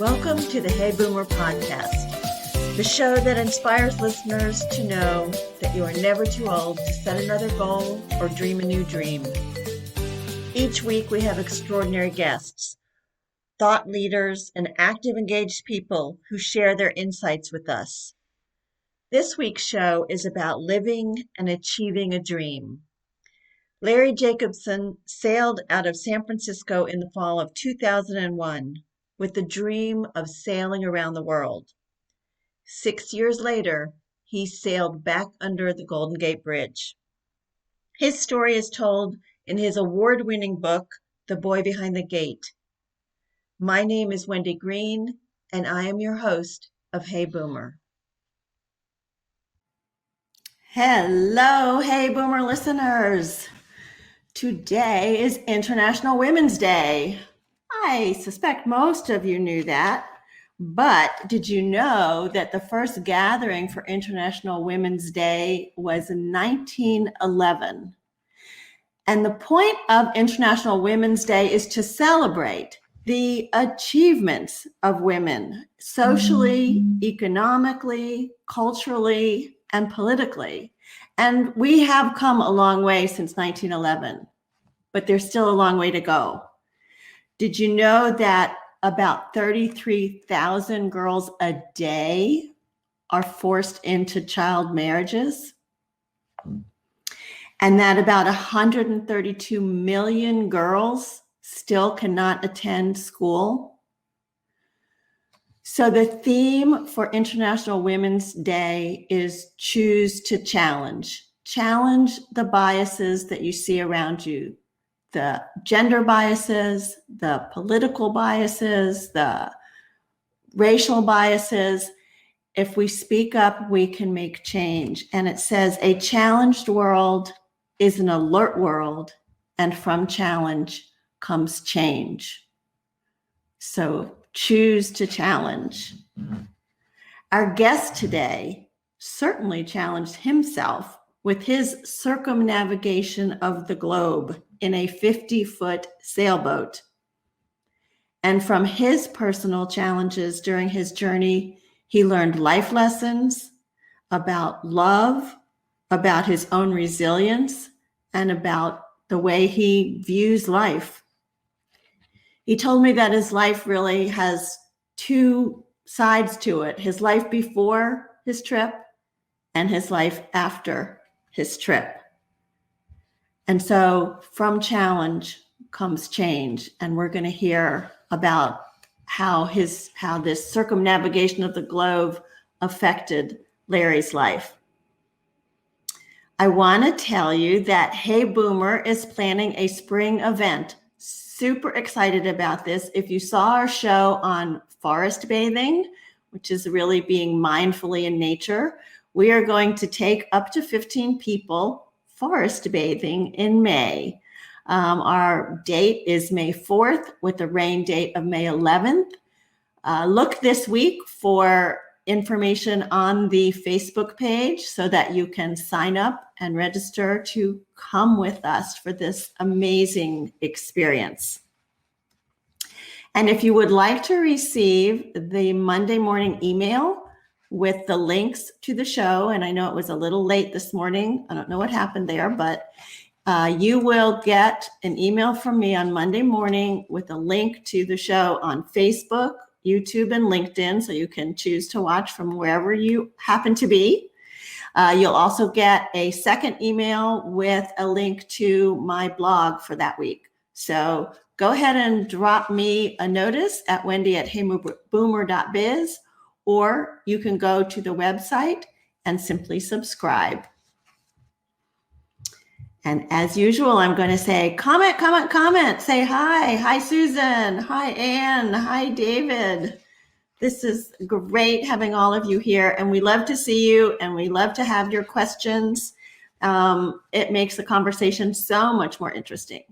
Welcome to the Hey Boomer podcast, the show that inspires listeners to know that you are never too old to set another goal or dream a new dream. Each week we have extraordinary guests, thought leaders, and active, engaged people who share their insights with us. This week's show is about living and achieving a dream. Larry Jacobson sailed out of San Francisco in the fall of 2001 with the dream of sailing around the world. 6 years later, he sailed back under the Golden Gate Bridge. His story is told in his award-winning book, The Boy Behind the Gate. My name is Wendy Green, and I am your host of Hey Boomer. Hello, Hey Boomer listeners. Today is International Women's Day. I suspect most of you knew that, but did you know that the first gathering for International Women's Day was in 1911? And the point of International Women's Day is to celebrate the achievements of women socially, economically, culturally, and politically. And we have come a long way since 1911, but there's still a long way to go. Did you know that about 33,000 girls a day are forced into child marriages? And that about 132 million girls still cannot attend school? So the theme for International Women's Day is choose to challenge. Challenge the biases that you see around you, the gender biases, the political biases, the racial biases. If we speak up, we can make change. And it says a challenged world is an alert world, and from challenge comes change. So choose to challenge. Our guest today certainly challenged himself with his circumnavigation of the globe in a 50-foot sailboat. And from his personal challenges during his journey, he learned life lessons about love, about his own resilience, and about the way he views life. He told me that his life really has two sides to it, his life before his trip and his life after his trip. And so from challenge comes change. And we're going to hear about how this circumnavigation of the globe affected Larry's life. I want to tell you that Hey Boomer is planning a spring event. Super excited about this. If you saw our show on forest bathing, which is really being mindfully in nature, we are going to take up to 15 people forest bathing in May. Our date is May 4th with a rain date of May 11th. Look this week for information on the Facebook page so that you can sign up and register to come with us for this amazing experience. And if you would like to receive the Monday morning email with the links to the show, and I know it was a little late this morning, I don't know what happened there, but you will get an email from me on Monday morning with a link to the show on Facebook, YouTube, and LinkedIn, so you can choose to watch from wherever you happen to be. You'll also get a second email with a link to my blog for that week. So go ahead and drop me a notice at wendy@heyboomer.biz, or you can go to the website and simply subscribe. And as usual, I'm going to say comment, comment, comment. Say hi. Hi, Susan. Hi, Anne. Hi, David. This is great having all of you here, and we love to see you, and we love to have your questions. It makes the conversation so much more interesting.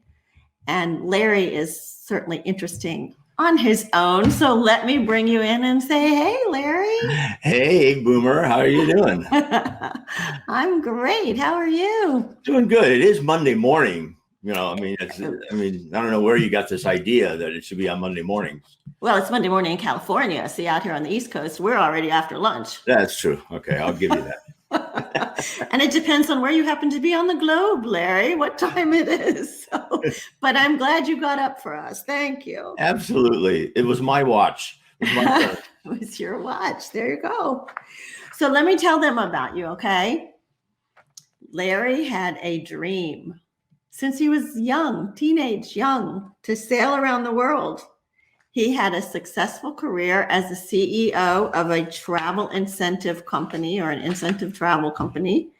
And Larry is certainly interesting on his own. So let me bring you in and say, hey, Larry. Hey, Boomer. How are you doing? I'm great. How are you? Doing good. It is Monday morning. I don't know where you got this idea that it should be on Monday mornings. Well, it's Monday morning in California. See, out here on the East Coast, we're already after lunch. That's true. Okay, I'll give you that. And it depends on where you happen to be on the globe, Larry, what time it is. So, but I'm glad you got up for us. Thank you. Absolutely. It was my watch. It was my turn. It was your watch. There you go. So let me tell them about you, okay? Larry had a dream since he was young, to sail around the world. He had a successful career as the CEO of a travel incentive company or an incentive travel company.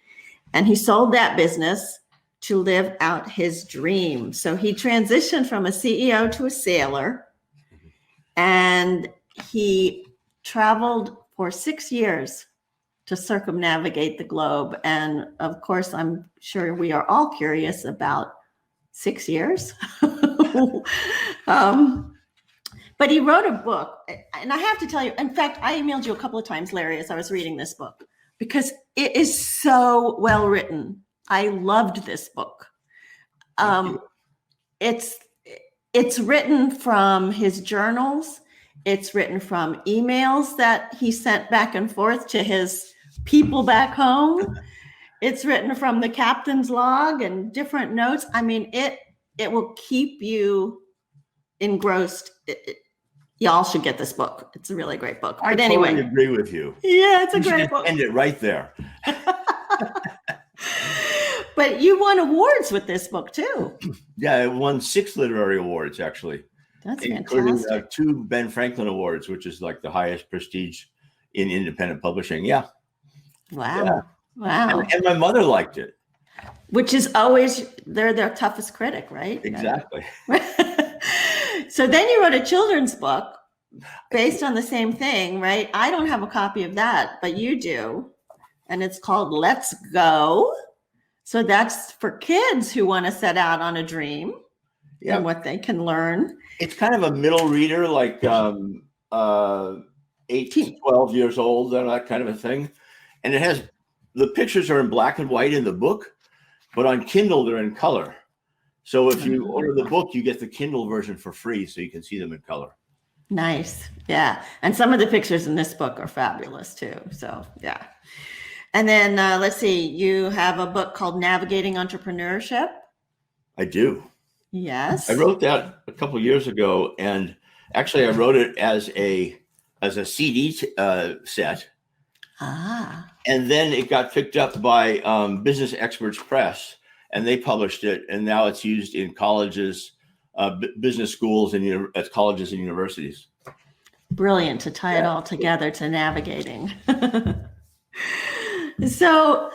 And he sold that business to live out his dream. So he transitioned from a CEO to a sailor, and he traveled for 6 years to circumnavigate the globe. And of course, I'm sure we are all curious about 6 years. But he wrote a book, and I have to tell you, in fact, I emailed you a couple of times, Larry, as I was reading this book, because it is so well written. I loved this book. It's written from his journals. It's written from emails that he sent back and forth to his people back home. It's written from the captain's log and different notes. I mean, it will keep you engrossed. Y'all should get this book. It's a really great book. I But anyway, totally agree with you. Yeah, it's a You should great just book. end it right there. But you won awards with this book too. Yeah, it won 6 literary awards, actually, That's including fantastic. 2 Ben Franklin Awards, which is like the highest prestige in independent publishing. Yeah. Wow. Yeah. Wow. And my mother liked it. Which is always, they're their toughest critic, right? Exactly. So then you wrote a children's book based on the same thing, right? I don't have a copy of that, but you do. And it's called Let's Go. So that's for kids who want to set out on a dream and what they can learn. It's kind of a middle reader, like 8 to 12 years old, and that kind of a thing. And it has, the pictures are in black and white in the book, but on Kindle, they're in color. So if you order the book, you get the Kindle version for free, so you can see them in color. Nice. Yeah. And some of the pictures in this book are fabulous too. So, yeah. And then let's see, you have a book called Navigating Entrepreneurship. I do. Yes. I wrote that a couple of years ago, and actually I wrote it as a CD set. Ah. And then it got picked up by Business Experts Press, and they published it, and now it's used in colleges, business schools, and at colleges and universities. Brilliant to tie it all together to navigating. So,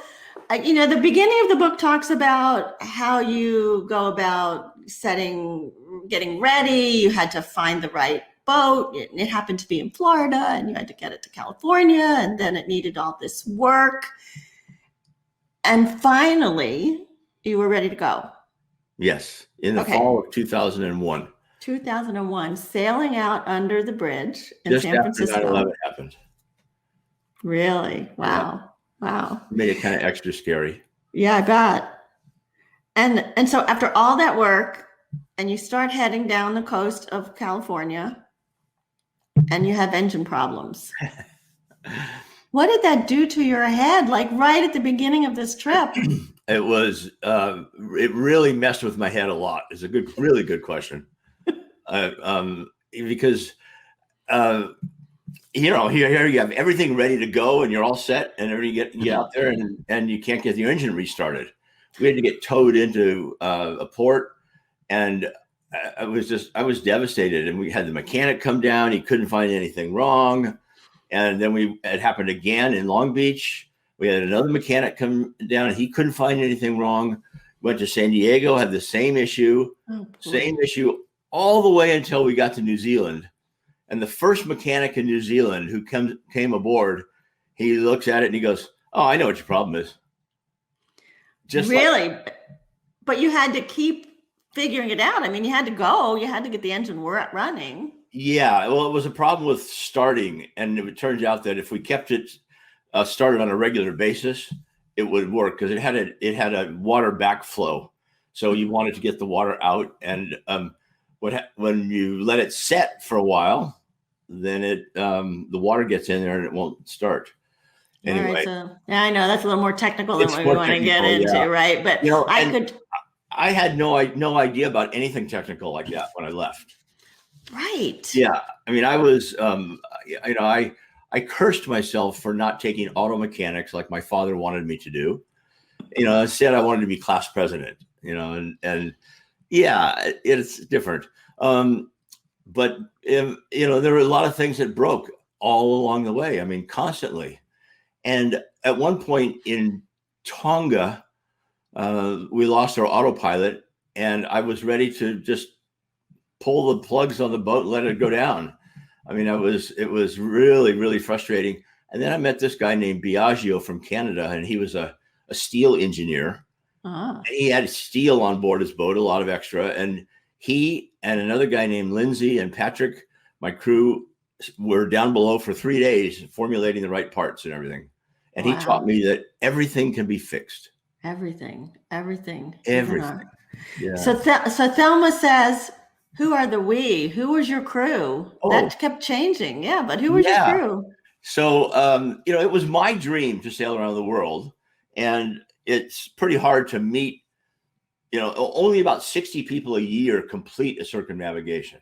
the beginning of the book talks about how you go about getting ready. You had to find the right boat. It happened to be in Florida, and you had to get it to California, and then it needed all this work. And finally, you were ready to go. Yes, in the fall of 2001. 2001, sailing out under the bridge in San Francisco. Just after 9/11 happened. Really? Wow. Yeah. Wow. Made it kind of extra scary. Yeah, I bet. And so after all that work, and you start heading down the coast of California, and you have engine problems. What did that do to your head? Like right at the beginning of this trip? It was, it really messed with my head a lot. It's a really good question. Because, here you have everything ready to go and you're all set, and then you get out there and you can't get your engine restarted. We had to get towed into a port, and I was devastated. And we had the mechanic come down. He couldn't find anything wrong. And then it happened again in Long Beach. We had another mechanic come down, and he couldn't find anything wrong. Went to San Diego, had the same issue, all the way until we got to New Zealand. And the first mechanic in New Zealand who came aboard, he looks at it and he goes, "Oh, I know what your problem is." Just really? But you had to keep figuring it out. I mean, you had to go. You had to get the engine running. Yeah. Well, it was a problem with starting. And it turns out that if we kept it started on a regular basis, it would work, because it had a water backflow. So you wanted to get the water out. And when you let it set for a while, then the water gets in there and it won't start. Anyway, all right, so yeah, I know that's a little more technical than it's what we more want to get technical, yeah. into, right? But And I had no idea about anything technical like that when I left. Right. Yeah, I mean, I was, I cursed myself for not taking auto mechanics like my father wanted me to do. Instead I wanted to be class president. And yeah, it's different. But there were a lot of things that broke all along the way. I mean, constantly. And at one point in Tonga, we lost our autopilot, and I was ready to just pull the plugs on the boat and let it go down. I mean, it was really, really frustrating. And then I met this guy named Biagio from Canada, and he was a steel engineer. Uh-huh. And he had steel on board his boat, a lot of extra. And he and another guy named Lindsay and Patrick, my crew, were down below for 3 days formulating the right parts and everything. And he taught me that everything can be fixed. Everything. Yeah. So Thelma says, who are the we? Who was your crew? That kept changing. Yeah, but who was your crew? So, it was my dream to sail around the world. And it's pretty hard to meet, only about 60 people a year complete a circumnavigation.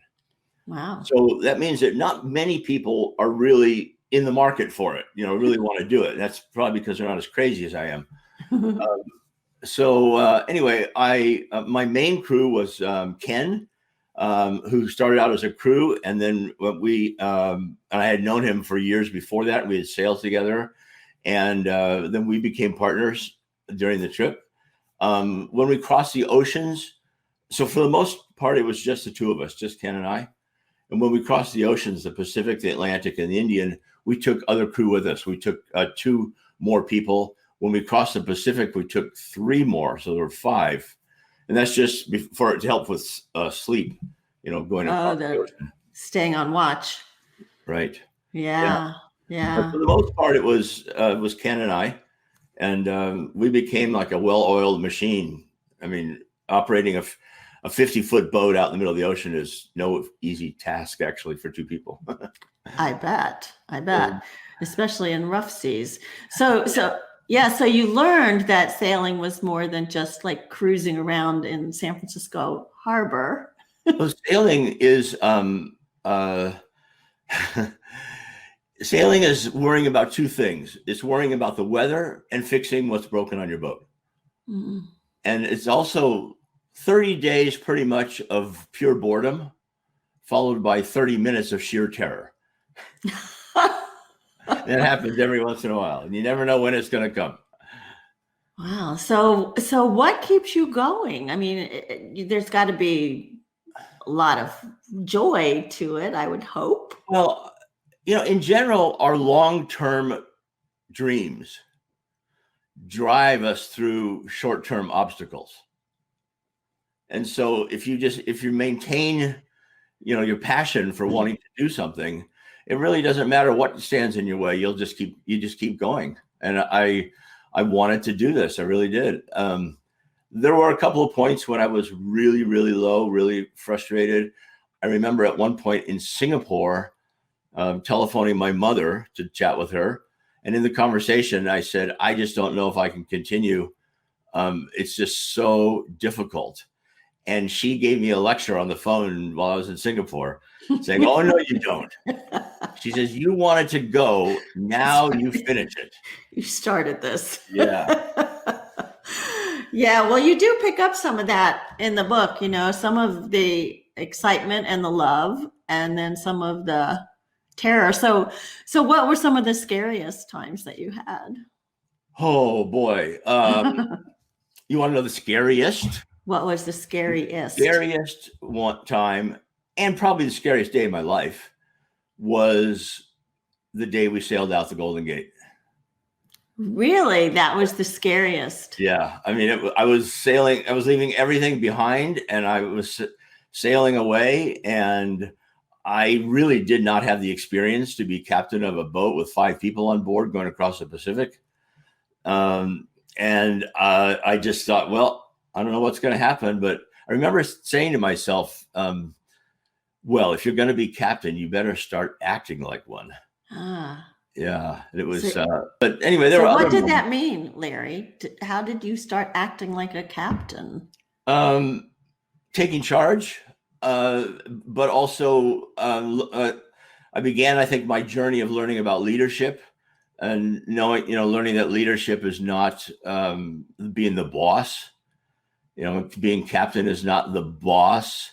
Wow. So that means that not many people are really in the market for it, really want to do it. That's probably because they're not as crazy as I am. Anyway, my main crew was Ken, who started out as a crew. And then and I had known him for years before that. We had sailed together. And then we became partners during the trip. When we crossed the oceans, so for the most part, it was just the two of us, just Ken and I. And when we crossed the oceans, the Pacific, the Atlantic, and the Indian, we took other crew with us. We took 2 more people. When we crossed the Pacific, we took 3 more. So there were 5. And that's just to help with sleep, going across the ocean. Staying on watch. Right. Yeah. But for the most part, it was Ken and I. And we became like a well-oiled machine. I mean, operating a 50-foot boat out in the middle of the ocean is no easy task, actually, for 2 people. I bet, especially in rough seas. So you learned that sailing was more than just like cruising around in San Francisco Harbor. Well, sailing is sailing is worrying about 2 things. It's worrying about the weather and fixing what's broken on your boat. Mm-hmm. And it's also 30 days pretty much of pure boredom, followed by 30 minutes of sheer terror. That happens every once in a while, and you never know when it's going to come. Wow. So what keeps you going? I mean, there's got to be a lot of joy to it, I would hope. Well, in general, our long-term dreams drive us through short-term obstacles. And so if you maintain, your passion for wanting to do something, it really doesn't matter what stands in your way. You just keep going. And I wanted to do this. I really did. There were a couple of points when I was really, really low, really frustrated. I remember at one point in Singapore, telephoning my mother to chat with her. And in the conversation, I said, I just don't know if I can continue. It's just so difficult. And she gave me a lecture on the phone while I was in Singapore saying, oh, no, you don't. She says, you wanted to go. Now you finish it. You started this. Yeah. Yeah. Well, you do pick up some of that in the book, some of the excitement and the love, and then some of the terror. So what were some of the scariest times that you had? Oh, boy. You want to know the scariest? What was the scariest? Scariest one time, and probably the scariest day of my life, was the day we sailed out the Golden Gate. Really? That was the scariest? Yeah. I mean, I was leaving everything behind, and I was sailing away, and I really did not have the experience to be captain of a boat with 5 people on board going across the Pacific. And I just thought, well, I don't know what's going to happen. But I remember saying to myself, Well, if you're going to be captain, you better start acting like one. Ah. Yeah, it was. So, But anyway, there so were what other did moments. that mean, Larry? How did you start acting like a captain? Taking charge, but also I began, I think, my journey of learning about leadership and knowing, learning that leadership is not being the boss. Being captain is not the boss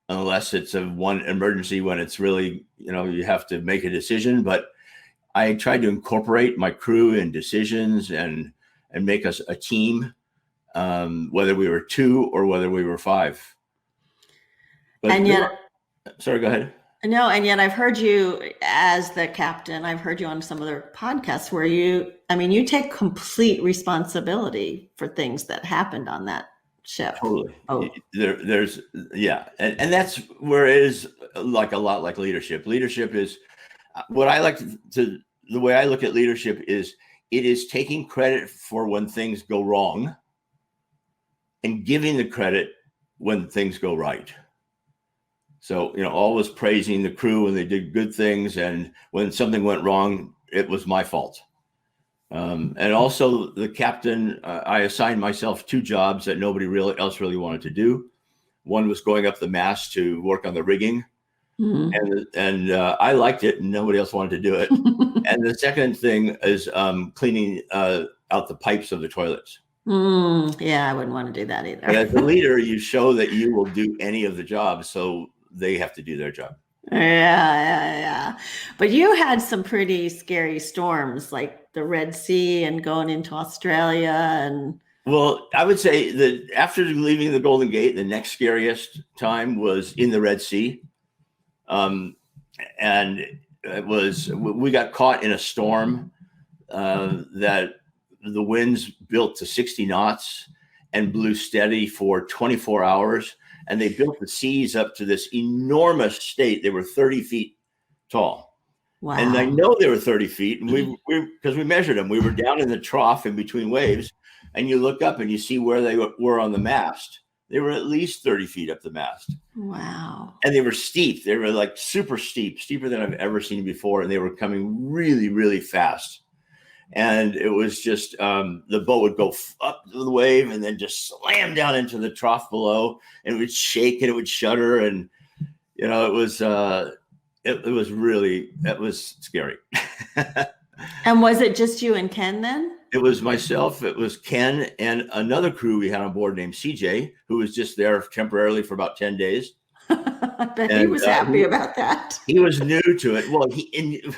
unless it's a one emergency when it's really, you have to make a decision. But I tried to incorporate my crew in decisions and make us a team, whether we were 2 or whether we were 5. But And yet, sorry, go ahead. no, and yet I've heard you as the captain. I've heard you on some other podcasts where you take complete responsibility for things that happened on that ship. Totally. Oh, There's yeah, and that's where it is like a lot like leadership. Leadership is what I like to the way I look at leadership is it is taking credit for when things go wrong and giving the credit when things go right. So, always praising the crew when they did good things, and when something went wrong, it was my fault. And also the captain, I assigned myself 2 jobs that nobody else really wanted to do. One was going up the mast to work on the rigging, and I liked it, and nobody else wanted to do it. And the second thing is cleaning out the pipes of the toilets. Yeah, I wouldn't want to do that either. But as a leader, you show that you will do any of the jobs, so they have to do their job. Yeah. But you had some pretty scary storms, like the Red Sea and going into Australia. And well, I would say that after leaving the Golden Gate, the next scariest time was in the Red Sea. And we got caught in a storm that the winds built to 60 knots and blew steady for 24 hours. And they built the seas up to this enormous state. They were 30 feet tall. wow. And I know they were 30 feet. And because we measured them, we were down in the trough in between waves. And you look up and you see where they were on the mast. They were at least 30 feet up the mast. Wow. And they were steep. They were like super steep, steeper than I've ever seen before. And they were coming really, really fast. And it was just the boat would go up the wave and then just slam down into the trough below, and it would shake and it would shudder. And, it was scary. And was it just you and Ken then? It was myself, it was Ken, and another crew we had on board named CJ, who was just there temporarily for about 10 days. I bet he was happy about that. He was new to it. Well, it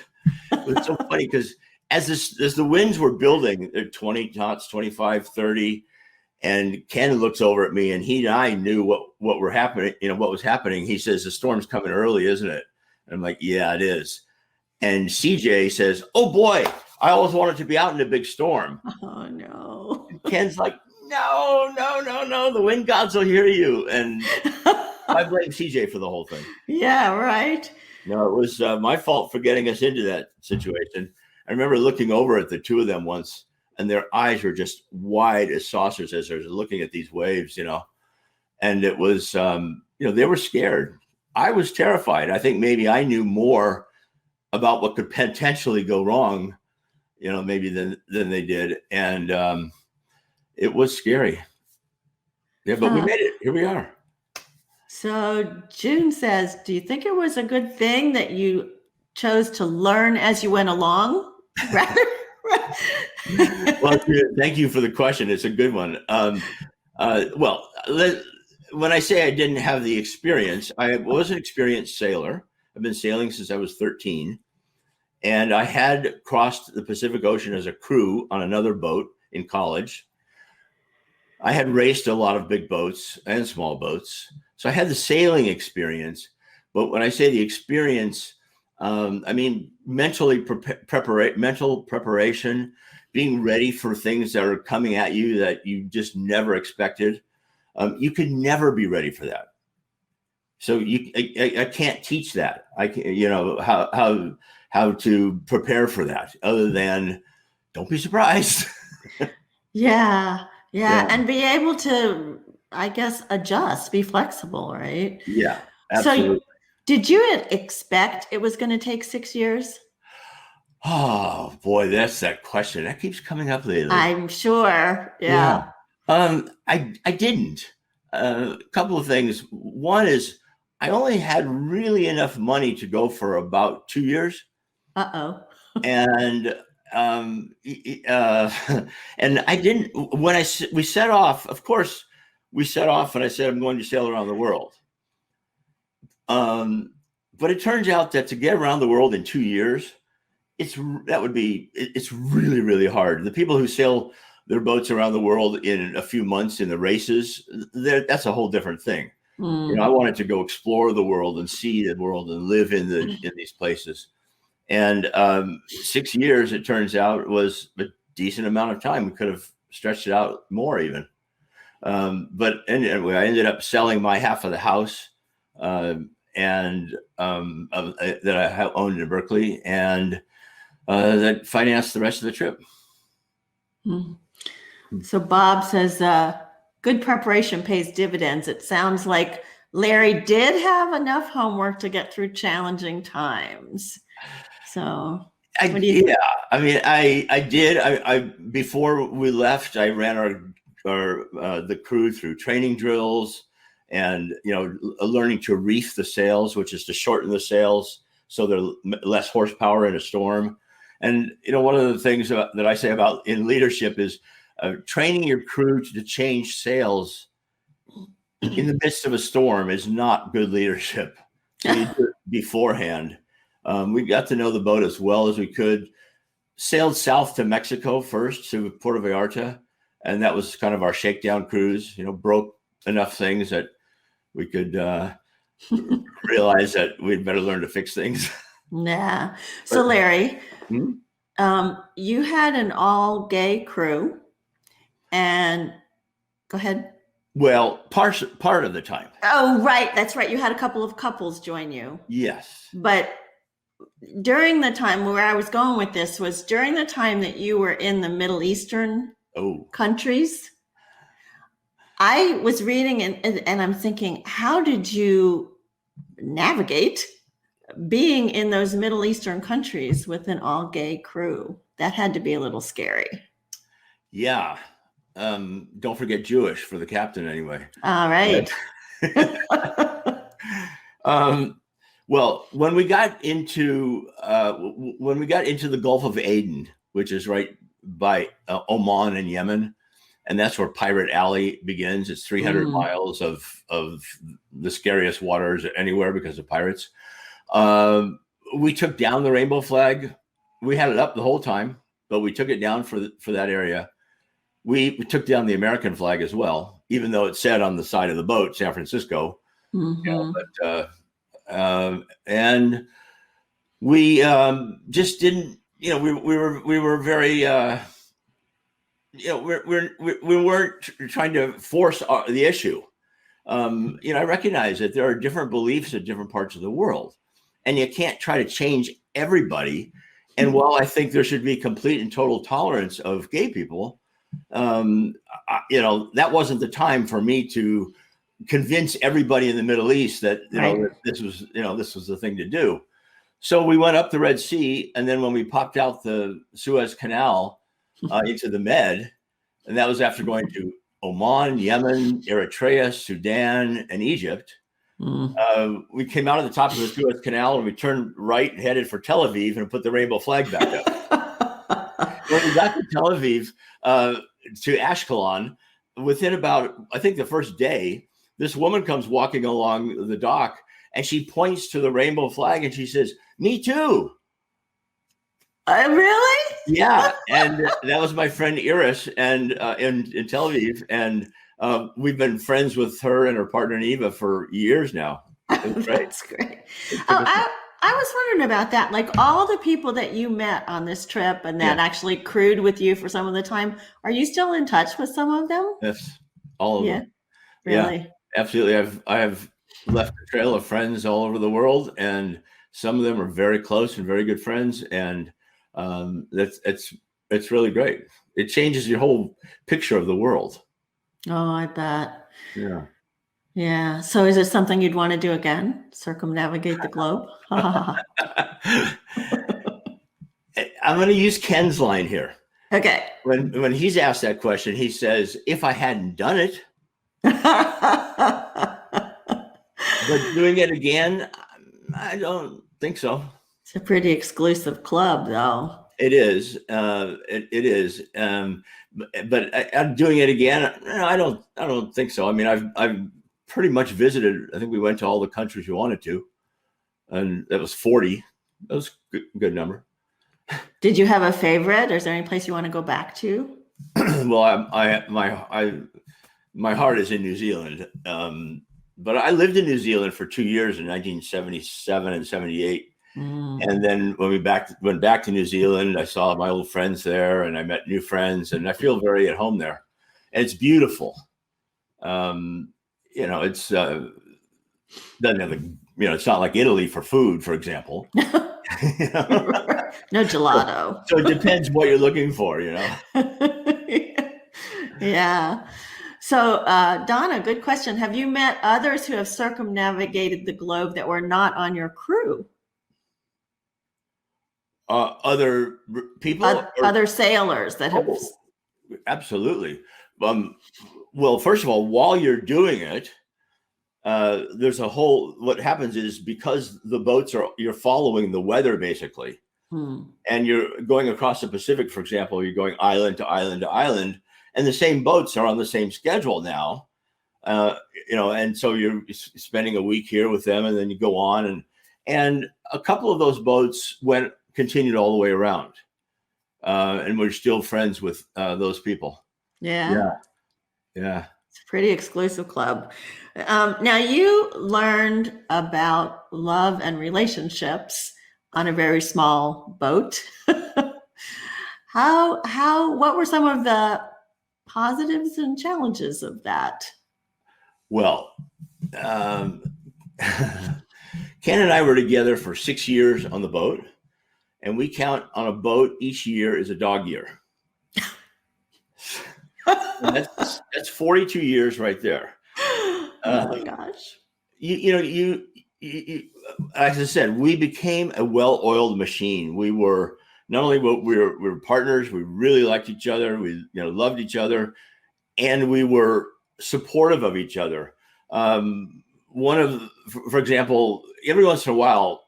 was so funny because as the winds were building, 20 knots, 25, 30, and Ken looks over at me, and he and I knew what were happening, what was happening. He says, "The storm's coming early, isn't it?" And I'm like, "Yeah, it is." And CJ says, "Oh boy, I always wanted to be out in a big storm." Oh no. And Ken's like, No, the wind gods will hear you. And I blame CJ for the whole thing. Yeah, right. No, it was my fault for getting us into that situation. I remember looking over at the 2 of them once, and their eyes were just wide as saucers as they're looking at these waves, and it was, they were scared. I was terrified. I think maybe I knew more about what could potentially go wrong, maybe than they did. And it was scary. Yeah, but we made it. Here we are. So June says, do you think it was a good thing that you chose to learn as you went along? Well, thank you for the question. It's a good one. When I say I didn't have the experience, I was an experienced sailor. I've been sailing since I was 13. And I had crossed the Pacific Ocean as a crew on another boat in college. I had raced a lot of big boats and small boats. So I had the sailing experience. But when I say the experience, I mean mental preparation, being ready for things that are coming at you that you just never expected. You could never be ready for that. So I can't teach that. I can, how to prepare for that other than don't be surprised. Yeah. And be able to, I guess, adjust, be flexible, right? Yeah, absolutely. So Did you expect it was going to take 6 years? Oh boy, that's that question that keeps coming up lately. I'm sure. Yeah. Yeah. I didn't. A couple of things. One is I only had really enough money to go for about 2 years, Uh-oh. and and I didn't. When we set off, of course, we set off, and I said I'm going to sail around the world. But it turns out that to get around the world in 2 years, it's really, really hard. The people who sail their boats around the world in a few months in the races, that's a whole different thing. You know, I wanted to go explore the world and see the world and live in these places. And 6 years, it turns out, was a decent amount of time. We could have stretched it out more even. But anyway, I ended up selling my half of the house and that I owned in Berkeley, and that financed the rest of the trip. So Bob says, good preparation pays dividends. It sounds like Larry did have enough homework to get through challenging times. So I mean, I did. I before we left, I ran the crew through training drills and, you know, learning to reef the sails, which is to shorten the sails so they're less horsepower in a storm. And, you know, one of the things that I say about in leadership is training your crew to change sails in the midst of a storm is not good leadership. So you do it beforehand. We got to know the boat as well as we could. Sailed south to Mexico first, to Puerto Vallarta, and that was kind of our shakedown cruise. You know, broke enough things that we could realize that we'd better learn to fix things. Yeah. So Larry, you had an all-gay crew, and go ahead. Well, part of the time. Oh, right. That's right. You had a couple of couples join you. Yes. But during the time where I was going with this was during the time that you were in the Middle Eastern countries. I was reading and I'm thinking, how did you navigate being in those Middle Eastern countries with an all-gay crew? That had to be a little scary. Yeah. Don't forget Jewish for the captain anyway. All right. Well, when we got into the Gulf of Aden, which is right by Oman and Yemen, and that's where Pirate Alley begins. It's 300 miles of the scariest waters anywhere because of pirates. We took down the rainbow flag. We had it up the whole time, but we took it down for that area. We took down the American flag as well, even though it said on the side of the boat, San Francisco. You know, but and we just didn't, you know, we were very, you know, we weren't trying to force the issue. You know, I recognize that there are different beliefs in different parts of the world, and you can't try to change everybody. And while I think there should be complete and total tolerance of gay people, you know, that wasn't the time for me to convince everybody in the Middle East that, you know, that this was the thing to do. So we went up the Red Sea, and then when we popped out the Suez Canal into the Med, and that was after going to Oman, Yemen, Eritrea, Sudan, and Egypt. We came out of the top of the Suez Canal and we turned right and headed for Tel Aviv and put the rainbow flag back up. When we got to Tel Aviv, to Ashkelon, within about, I think the first day, this woman comes walking along the dock and she points to the rainbow flag and she says, "Me too." Really? Yeah. And that was my friend Iris and in Tel Aviv. And we've been friends with her and her partner Neva for years now. That's great. I was wondering about that. Like all the people that you met on this trip and that actually crewed with you for some of the time, are you still in touch with some of them? Yes, all of them. Really? Yeah, absolutely. I have left a trail of friends all over the world, and some of them are very close and very good friends. And it's really great. It changes your whole picture of the world. Oh, I bet. Yeah. Yeah. So is it something you'd want to do again? Circumnavigate the globe? I'm going to use Ken's line here. Okay. When he's asked that question, he says, "If I hadn't done it," but doing it again, I don't think so. It's a pretty exclusive club, though. It is. It is. But I'm doing it again. No, I don't think so. I mean, I've pretty much visited. I think we went to all the countries we wanted to, and that was 40. That was a good number. Did you have a favorite? Or is there any place you want to go back to? Well, my heart is in New Zealand. But I lived in New Zealand for 2 years in 1977 and 78. And then when we went back to New Zealand, I saw my old friends there, and I met new friends, and I feel very at home there. And it's beautiful. It's doesn't have it's not like Italy for food, for example. No gelato. So it depends what you're looking for, Yeah. So, Donna, good question. Have you met others who have circumnavigated the globe that were not on your crew? Other people? Other sailors that have. Oh, absolutely. Well, first of all, while you're doing it, there's what happens is, because the boats you're following the weather basically, and you're going across the Pacific, for example, you're going island to island to island, and the same boats are on the same schedule now, and so you're spending a week here with them, and then you go on, and a couple of those boats continued all the way around, and we're still friends with those people. Yeah. It's a pretty exclusive club. Now, you learned about love and relationships on a very small boat. What were some of the positives and challenges of that? Well, Ken and I were together for 6 years on the boat, and we count on a boat each year is a dog year. That's 42 years right there. Oh my gosh. As I said, we became a well-oiled machine. We were not only we were partners, we really liked each other, we loved each other, and we were supportive of each other. For example, every once in a while,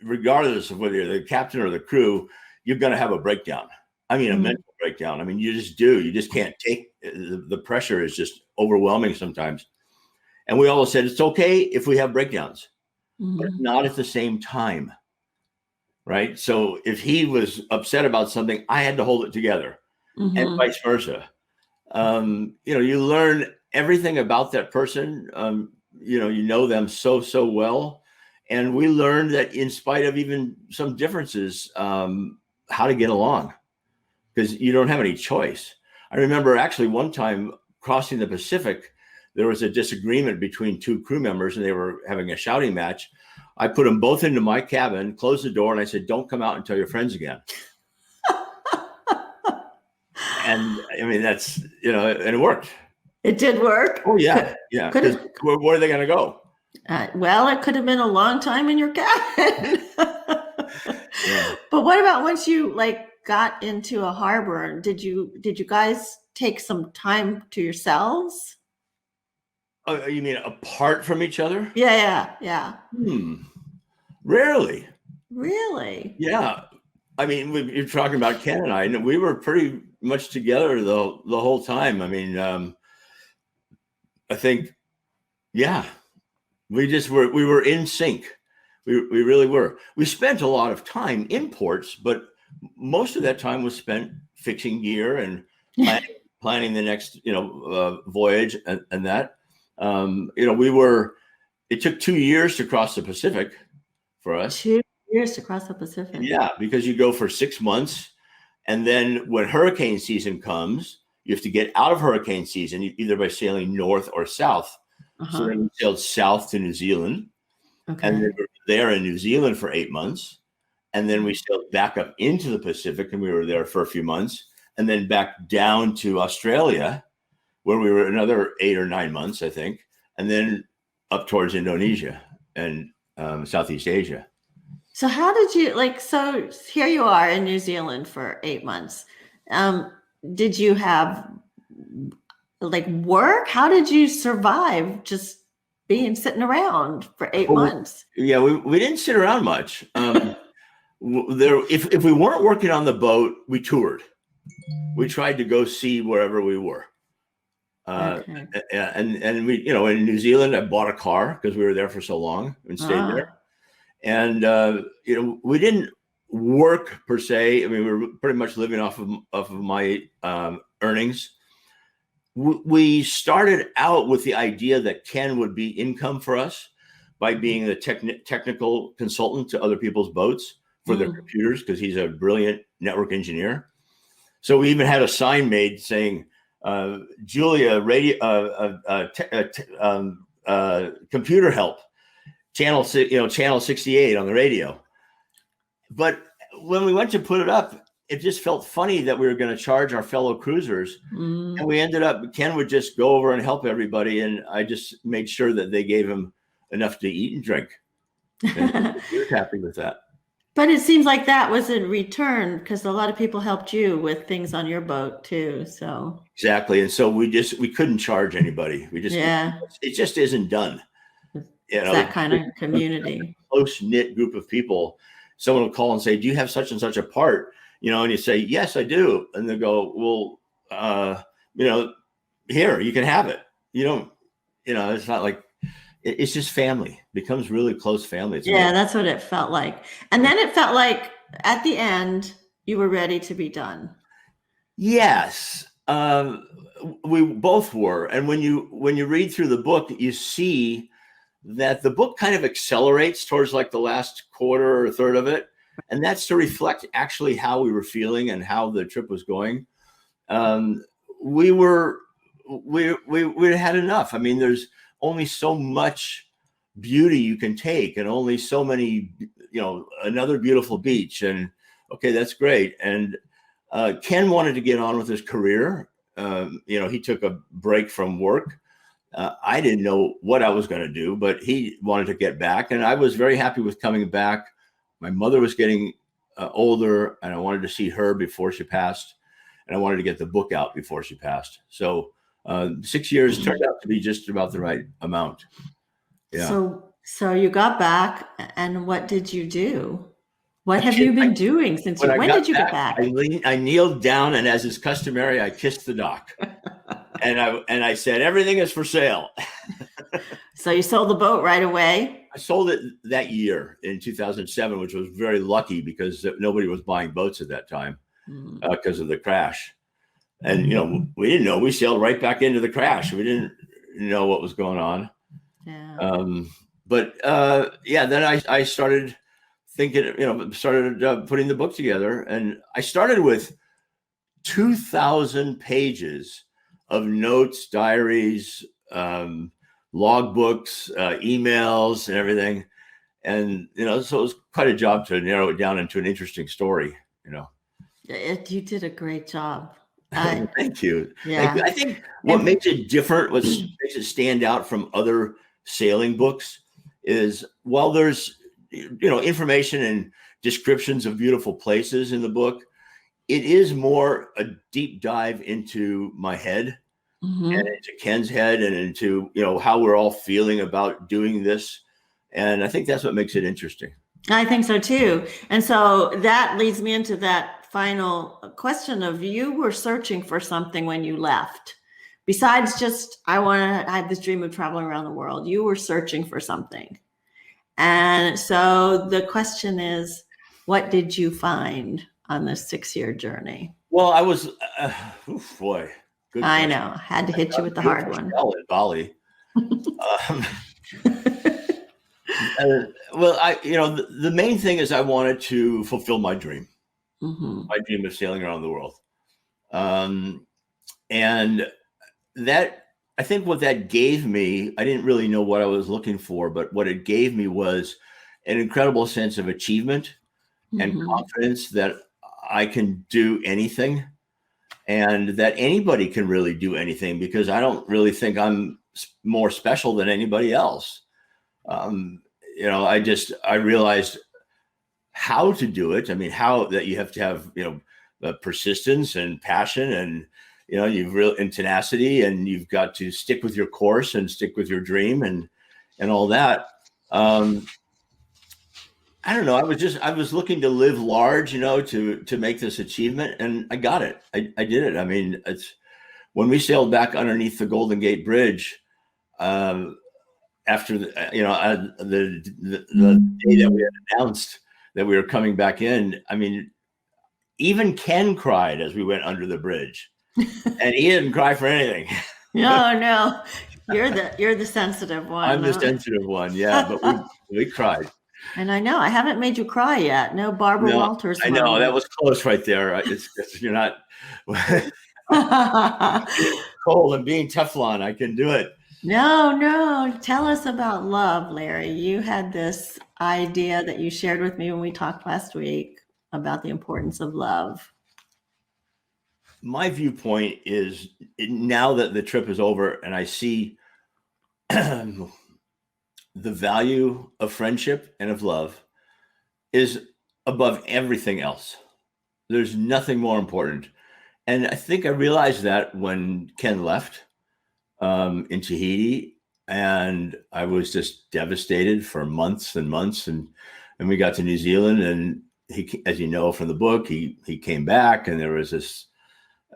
regardless of whether you're the captain or the crew, you're going to have a breakdown. I mean, a mental breakdown. I mean, you just do. You just can't take the pressure is just overwhelming sometimes. And we always said, it's okay if we have breakdowns, but not at the same time. Right. So if he was upset about something, I had to hold it together, and vice versa. You learn everything about that person. You know them so well. And we learned that in spite of even some differences, how to get along, because you don't have any choice. I remember actually one time crossing the Pacific, there was a disagreement between two crew members, and they were having a shouting match. I put them both into my cabin, closed the door, and I said, "Don't come out until you're friends again." And I mean, that's, and it worked. It did work. Oh yeah. Yeah. Because where are they going to go? Well, it could have been a long time in your cabin. Yeah. But what about once you got into a harbor? Did you guys take some time to yourselves? Oh, you mean apart from each other? Yeah. Rarely. Really? Yeah. I mean, you're talking about Ken and I, and we were pretty much together the whole time. I mean, I think, yeah, we were in sync. We really were. We spent a lot of time in ports, but most of that time was spent fixing gear and planning the next, voyage and that. It took 2 years to cross the Pacific for us. 2 years to cross the Pacific. Yeah, because you go for 6 months, and then when hurricane season comes, you have to get out of hurricane season either by sailing north or south. So then we sailed south to New Zealand, and then we were there in New Zealand for 8 months, and then we sailed back up into the Pacific, and we were there for a few months, and then back down to Australia, where we were another 8 or 9 months, I think, and then up towards Indonesia and Southeast Asia. So how did you so here you are in New Zealand for 8 months. Did you have work? How did you survive just sitting around for 8 months? Yeah, we didn't sit around much. If we weren't working on the boat, we toured. We tried to go see wherever we were. Okay. And we, in New Zealand, I bought a car because we were there for so long and stayed there. And we didn't work per se. I mean, we were pretty much living off of my earnings. We started out with the idea that Ken would be income for us by being the technical consultant to other people's boats for their computers, because he's a brilliant network engineer. So we even had a sign made saying, Julia, radio, computer help, channel 68 on the radio. But when we went to put it up, it just felt funny that we were going to charge our fellow cruisers. And we ended up, Ken would just go over and help everybody. And I just made sure that they gave him enough to eat and drink. And he was happy with that. But it seems like that was in return, because a lot of people helped you with things on your boat too. So exactly. And so we couldn't charge anybody. It just isn't done. That kind of community, close knit group of people. Someone will call and say, "Do you have such and such a part?" And you say, "Yes, I do." And they go, "Well, here, you can have it." It's not like, it's just family. It becomes really close family. That's what it felt like. And then it felt like at the end, you were ready to be done. Yes, we both were. And when you read through the book, you see that the book kind of accelerates towards like the last quarter or third of it. And that's to reflect actually how we were feeling and how the trip was going. We had enough. I mean, there's only so much beauty you can take, and only so many, another beautiful beach. And okay, that's great. And Ken wanted to get on with his career. He took a break from work. I didn't know what I was going to do, but he wanted to get back. And I was very happy with coming back. My mother was getting older, and I wanted to see her before she passed. And I wanted to get the book out before she passed. So 6 years turned out to be just about the right amount. Yeah. So you got back, and what did you do? What have you been doing since when did you get back? I kneeled down, and as is customary, I kissed the dock. And I said, "Everything is for sale." So you sold the boat right away? I sold it that year in 2007, which was very lucky because nobody was buying boats at that time because of the crash. And, we didn't know. We sailed right back into the crash. We didn't know what was going on. Yeah. Then I started thinking, putting the book together. And I started with 2,000 pages of notes, diaries, logbooks, emails, and everything. And, so it was quite a job to narrow it down into an interesting story, You did a great job. Thank you. Yeah. Thank you. I think what makes it different, what makes it stand out from other sailing books is, while there's, information and descriptions of beautiful places in the book, it is more a deep dive into my head and into Ken's head and into, how we're all feeling about doing this. And I think that's what makes it interesting. I think so too. And so that leads me into that final question of, you were searching for something when you left. Besides just, I have this dream of traveling around the world. You were searching for something. And so the question is, what did you find on this 6-year journey? Well, I was, boy. Good I question. know. Had to hit you with the hard one. In Bali. The main thing is I wanted to fulfill my dream. My dream of sailing around the world. And that, I think what that gave me, I didn't really know what I was looking for, but what it gave me was an incredible sense of achievement and confidence that I can do anything, and that anybody can really do anything, because I don't really think I'm more special than anybody else. You know, I realized how to do it. I mean, how that you have to have, you know, the persistence and passion, and, you know, and tenacity, and you've got to stick with your course and stick with your dream and all that. I don't know. I was looking to live large, you know, to make this achievement, and I got it. I did it. I mean, it's when we sailed back underneath the Golden Gate Bridge, after the, you know, the day that we had announced that we were coming back in. I mean, even Ken cried as we went under the bridge, and he didn't cry for anything. No, you're the sensitive one. I'm the sensitive one, yeah. But we cried. And I know I haven't made you cry yet. No Barbara Walters. I know that was close right there. It's you're not cold and being Teflon. I can do it. No. Tell us about love, Larry. You had this idea that you shared with me when we talked last week about the importance of love. My viewpoint is, now that the trip is over and I see the value of friendship and of love is above everything else. There's nothing more important. And I think I realized that when Ken left in Tahiti, and I was just devastated for months and months. And we got to New Zealand, and he, as you know from the book, he came back, and there was this,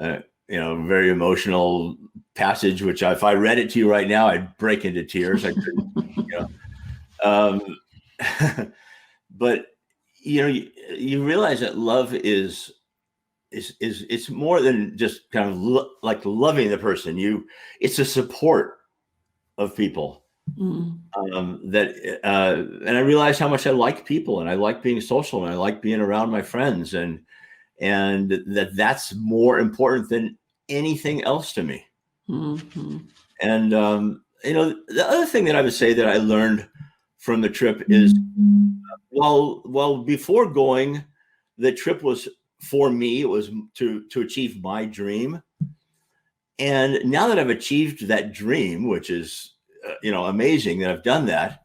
you know, very emotional passage, which if I read it to you right now, I'd break into tears. I couldn't, you know. But, you know, you realize that love is it's more than just kind of like loving the person. It's a support of people. And I realized how much I like people, and I like being social, and I like being around my friends, and that's more important than anything else to me. Mm-hmm. And you know, the other thing that I would say that I learned from the trip is, well, before going, the trip was, for me, it was to achieve my dream. And now that I've achieved that dream, which is, you know, amazing that I've done that,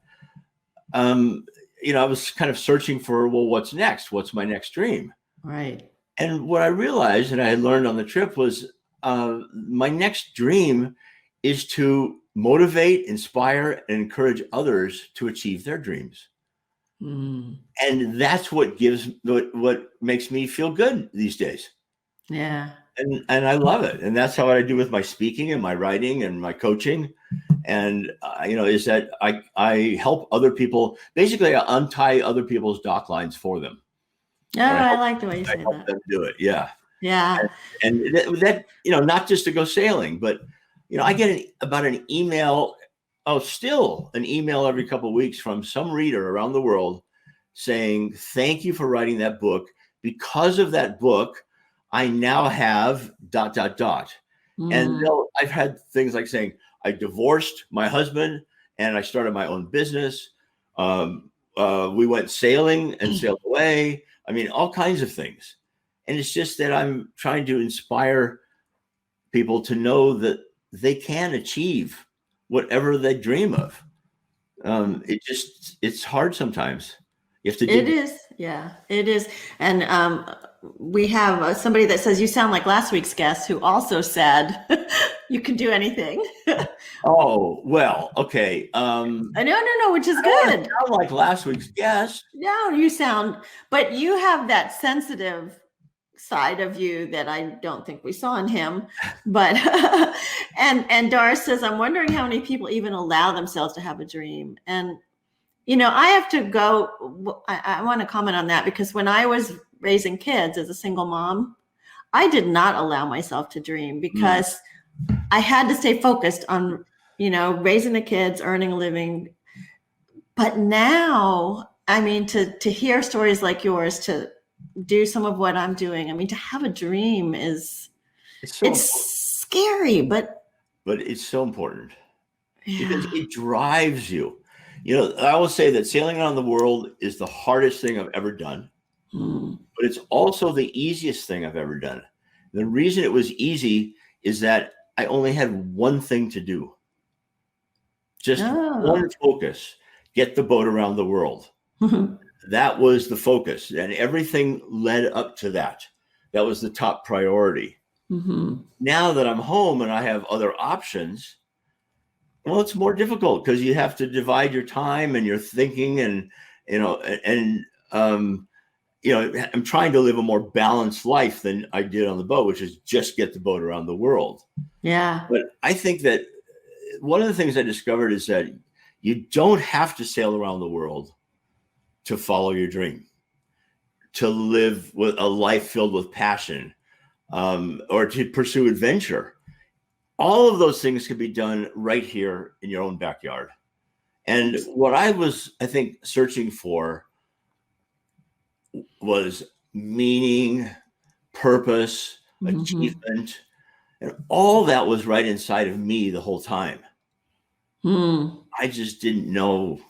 you know, I was kind of searching for, well, what's next? What's my next dream? Right. And what I realized, and I had learned on the trip, was my next dream is to motivate, inspire, and encourage others to achieve their dreams. And that's what makes me feel good these days. Yeah. And I love it. And that's how I do with my speaking and my writing and my coaching. And, you know, is that I help other people. Basically, I untie other people's dock lines for them. Oh, I like the way you say that. I help them do it. Yeah. Yeah. And that, you know, not just to go sailing, but, you know, I get about an email, still an email every couple of weeks from some reader around the world saying, thank you for writing that book. Because of that book, I now have ... And I've had things like saying, I divorced my husband and I started my own business. We went sailing and sailed away. I mean, all kinds of things. And it's just that I'm trying to inspire people to know that they can achieve whatever they dream of. It's hard sometimes. You have to. It is. Yeah, it is. And we have somebody that says, you sound like last week's guest, who also said, you can do anything. Oh, well, okay. No, which is good. I sound like last week's guest. No, you sound, but you have that sensitive side of you that I don't think we saw in him. But and Doris says, I'm wondering how many people even allow themselves to have a dream. And you know, I have to go. I want to comment on that, because when I was raising kids as a single mom, I did not allow myself to dream, because I had to stay focused on, you know, raising the kids, earning a living. But now, I mean, to hear stories like yours, to do some of what I'm doing, I mean, to have a dream it's scary, but it's so important. Yeah. Because it drives you. You know, I will say that sailing around the world is the hardest thing I've ever done, but it's also the easiest thing I've ever done. The reason it was easy is that I only had one thing to do. Just one Oh. focus, get the boat around the world. That was the focus, and everything led up to that. That was the top priority. Mm-hmm. Now that I'm home and I have other options, well, it's more difficult because you have to divide your time and your thinking, and I'm trying to live a more balanced life than I did on the boat, which is just get the boat around the world. Yeah. But I think that one of the things I discovered is that you don't have to sail around the world to follow your dream, to live with a life filled with passion, or to pursue adventure. All of those things can be done right here in your own backyard. And what I was, I think, searching for was meaning, purpose, achievement, and all that was right inside of me the whole time. I just didn't know.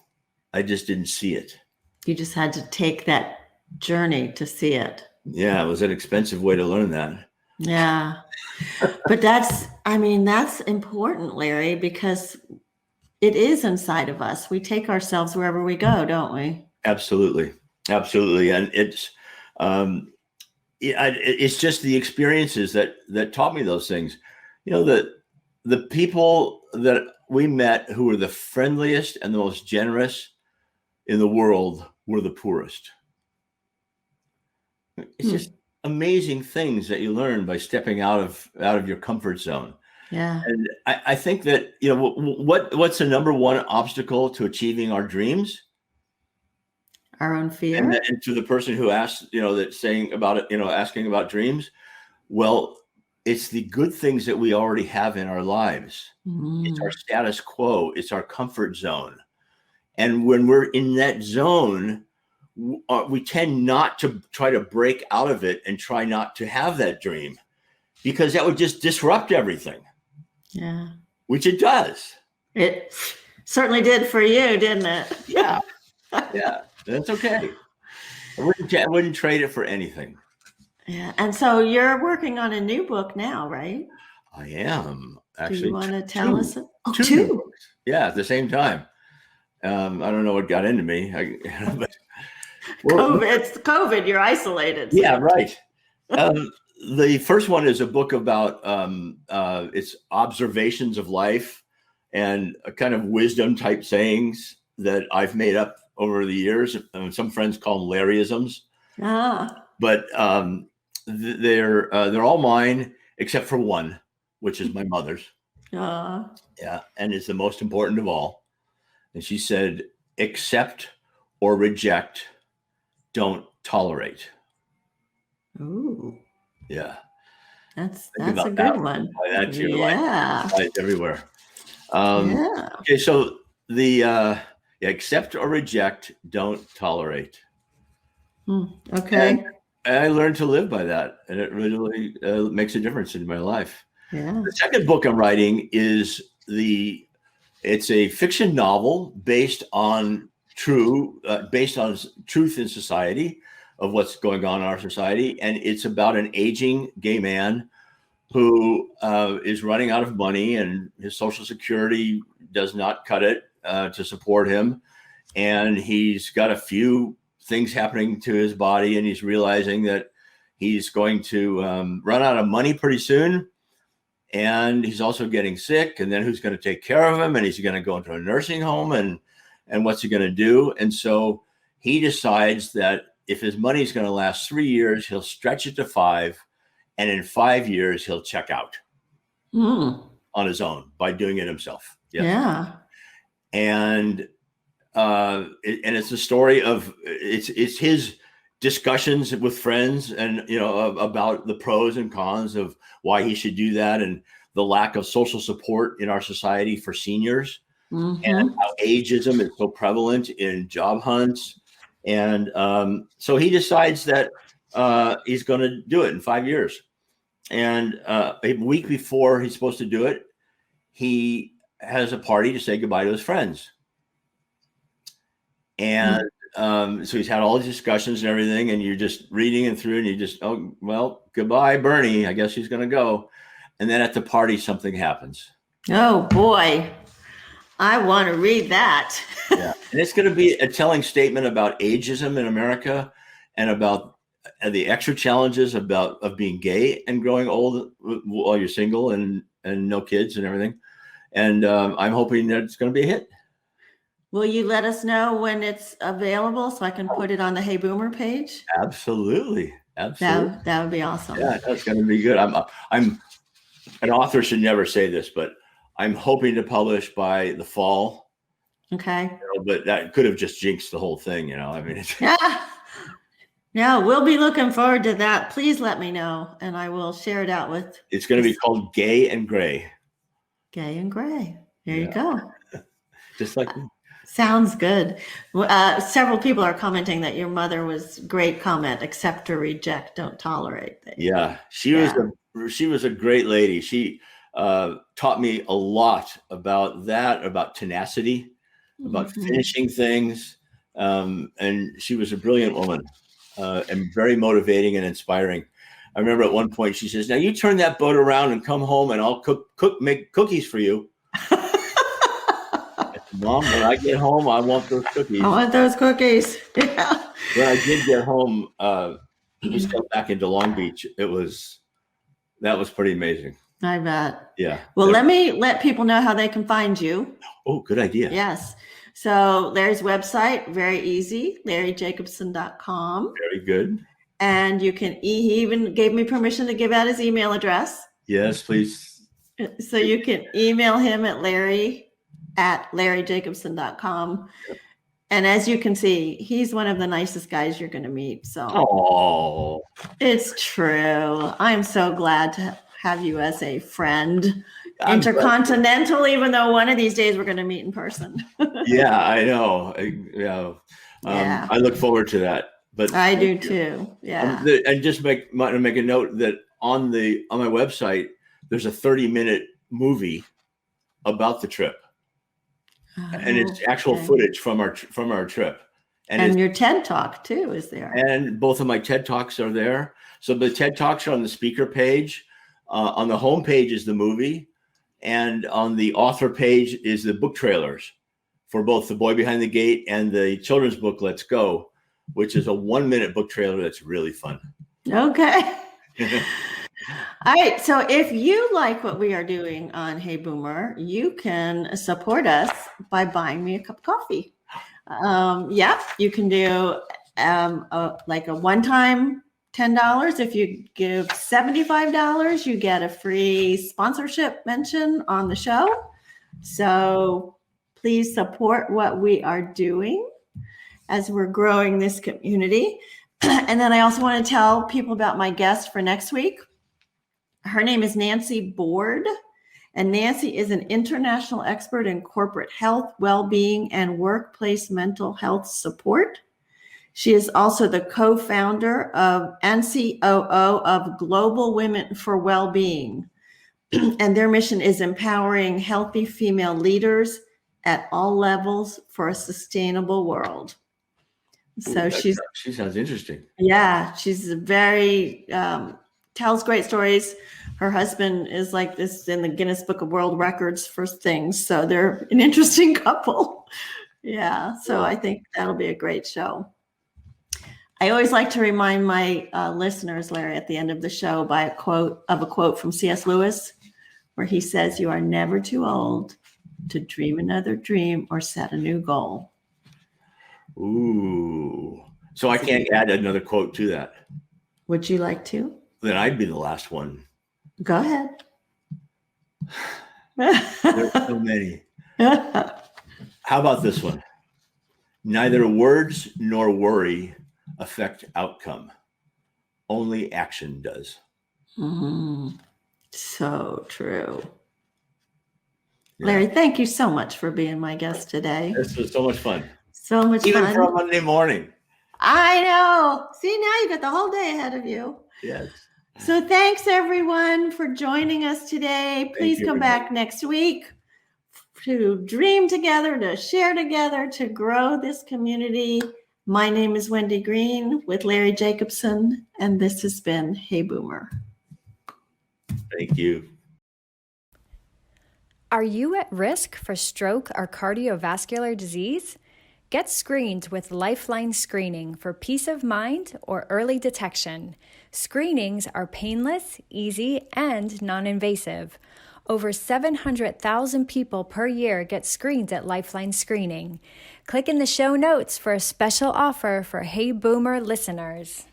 I just didn't see it. You just had to take that journey to see it. Yeah, it was an expensive way to learn that. Yeah. But that's important, Larry, because it is inside of us. We take ourselves wherever we go, don't we? Absolutely. Absolutely. And it's just the experiences that taught me those things. The people that we met who were the friendliest and the most generous in the world were the poorest. It's just amazing things that you learn by stepping out of your comfort zone. Yeah. And I think that, what's the number one obstacle to achieving our dreams? Our own fear. And to the person who asked, that saying about it, asking about dreams, well, it's the good things that we already have in our lives. It's our status quo. It's our comfort zone. And when we're in that zone, we tend not to try to break out of it and try not to have that dream, because that would just disrupt everything. Yeah. Which it does. It certainly did for you, didn't it? Yeah. Yeah. That's okay. I wouldn't trade it for anything. Yeah. And so you're working on a new book now, right? I am. Actually, do you want to tell us? Two books. Yeah, at the same time. I don't know what got into me. But it's COVID. You're isolated. Yeah, right. The first one is a book about it's observations of life and a kind of wisdom type sayings that I've made up over the years. Some friends call them Larryisms. But they're all mine except for one, which is my mother's. Yeah, and it's the most important of all. And she said, accept or reject, don't tolerate. Ooh. Yeah. That's a good one. That's your life everywhere. Yeah. Okay, so the accept or reject, don't tolerate. Okay. And I learned to live by that, and it really makes a difference in my life. Yeah. The second book I'm writing is it's a fiction novel based on truth in society, of what's going on in our society. And it's about an aging gay man who is running out of money, and his Social Security does not cut it to support him. And he's got a few things happening to his body, and he's realizing that he's going to run out of money pretty soon. And he's also getting sick, and then who's going to take care of him? And he's going to go into a nursing home, and what's he going to do? And so he decides that if his money is going to last 3 years, he'll stretch it to 5. And in 5 years, he'll check out on his own by doing it himself. Yes. Yeah. And it's a story of it's his discussions with friends, and about the pros and cons of why he should do that, and the lack of social support in our society for seniors, and how ageism is so prevalent in job hunts. And so he decides that he's going to do it in 5 years. And a week before he's supposed to do it, he has a party to say goodbye to his friends. And so he's had all these discussions and everything, and you're just reading it through, and you just, oh, well, goodbye, Bernie. I guess he's going to go. And then at the party, something happens. Oh, boy. I want to read that. Yeah, and it's going to be a telling statement about ageism in America, and about the extra challenges of being gay and growing old while you're single and no kids and everything. And I'm hoping that it's going to be a hit. Will you let us know when it's available so I can put it on the Hey Boomer page? Absolutely. That would be awesome. Yeah, that's going to be good. I'm an author should never say this, but I'm hoping to publish by the fall. Okay. But that could have just jinxed the whole thing, I mean, yeah, we'll be looking forward to that. Please let me know, and I will share it out with. It's going to be called Gay and Gray. Gay and Gray. There you go. Just like me. Sounds good. Several people are commenting that your mother was great comment. Accept or reject, don't tolerate. Yeah, she was a great lady. She taught me a lot about that, about tenacity, about finishing things. And she was a brilliant woman, and very motivating and inspiring. I remember at one point she says, "Now you turn that boat around and come home and I'll make cookies for you." Mom, when I get home, I want those cookies. I want those cookies. Yeah. When I did get home, we got back into Long Beach. That was pretty amazing. I bet. Yeah. Well, let me let people know how they can find you. Oh, good idea. Yes. So Larry's website, very easy, larryjacobson.com. Very good. And you can, he even gave me permission to give out his email address. Yes, please. So you can email him at larryjacobson.com. Yep. And as you can see, he's one of the nicest guys you're going to meet. So it's true. I'm so glad to have you as a friend. Intercontinental, even though one of these days we're going to meet in person. Yeah, I know. I look forward to that. But I do too. Yeah. And just make a note that on my website, there's a 30-minute movie about the trip, and it's actual footage from our trip. And your TED Talk too is there. And both of my TED Talks are there. So the TED Talks are on the speaker page. On the home page is the movie, and on the author page is the book trailers for both The Boy Behind the Gate and the children's book Let's Go, which is a 1-minute book trailer that's really fun. Okay. All right. So if you like what we are doing on Hey Boomer, you can support us by buying me a cup of coffee. You can do like a one-time $10. If you give $75, you get a free sponsorship mention on the show. So please support what we are doing as we're growing this community. And then I also want to tell people about my guest for next week. Her name is Nancy Board, and Nancy is an international expert in corporate health, well-being, and workplace mental health support. She is also the co-founder and COO of Global Women for Wellbeing, and their mission is empowering healthy female leaders at all levels for a sustainable world. So she sounds interesting. Yeah, she's very tells great stories. Her husband is like this in the Guinness Book of World Records for things. So they're an interesting couple. Yeah. So I think that'll be a great show. I always like to remind my listeners, Larry, at the end of the show by a quote from C.S. Lewis, where he says, "You are never too old to dream another dream or set a new goal." Ooh. So I can't add another quote to that. Would you like to? Then I'd be the last one. Go ahead. There's so many. How about this one? Neither words nor worry affect outcome. Only action does. Mm-hmm. So true. Yeah. Larry, thank you so much for being my guest today. This was so much fun. So much Even fun. for a Monday morning. I know. See, now you got the whole day ahead of you. Yes. So thanks, everyone, for joining us today. Please come back next week to dream together, to share together, to grow this community. My name is Wendy Green with Larry Jacobson, and this has been Hey Boomer. Thank you. Are you at risk for stroke or cardiovascular disease? Get screened with Lifeline Screening for peace of mind or early detection. Screenings are painless, easy, and non-invasive. Over 700,000 people per year get screened at Lifeline Screening. Click in the show notes for a special offer for Hey Boomer listeners.